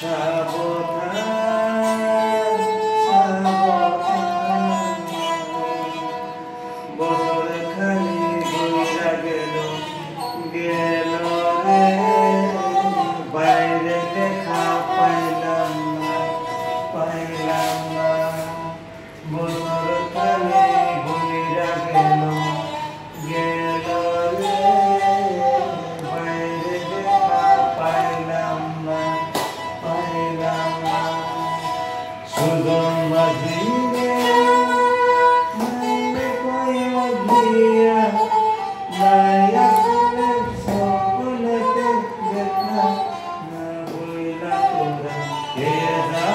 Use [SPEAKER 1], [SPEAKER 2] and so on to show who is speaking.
[SPEAKER 1] সাবধান সাবধান বছর খালি ঘুরা গেল গেল রে বাইরে দেখা পাইলাম না বছর খালি ঘুরা গেল গেল রে বাইরে দেখা পাইলাম না সুজন মাঝি মাইনে কয় দিয়া মায়া করে সকলেতে দেখা না বইলা তোরা কে যা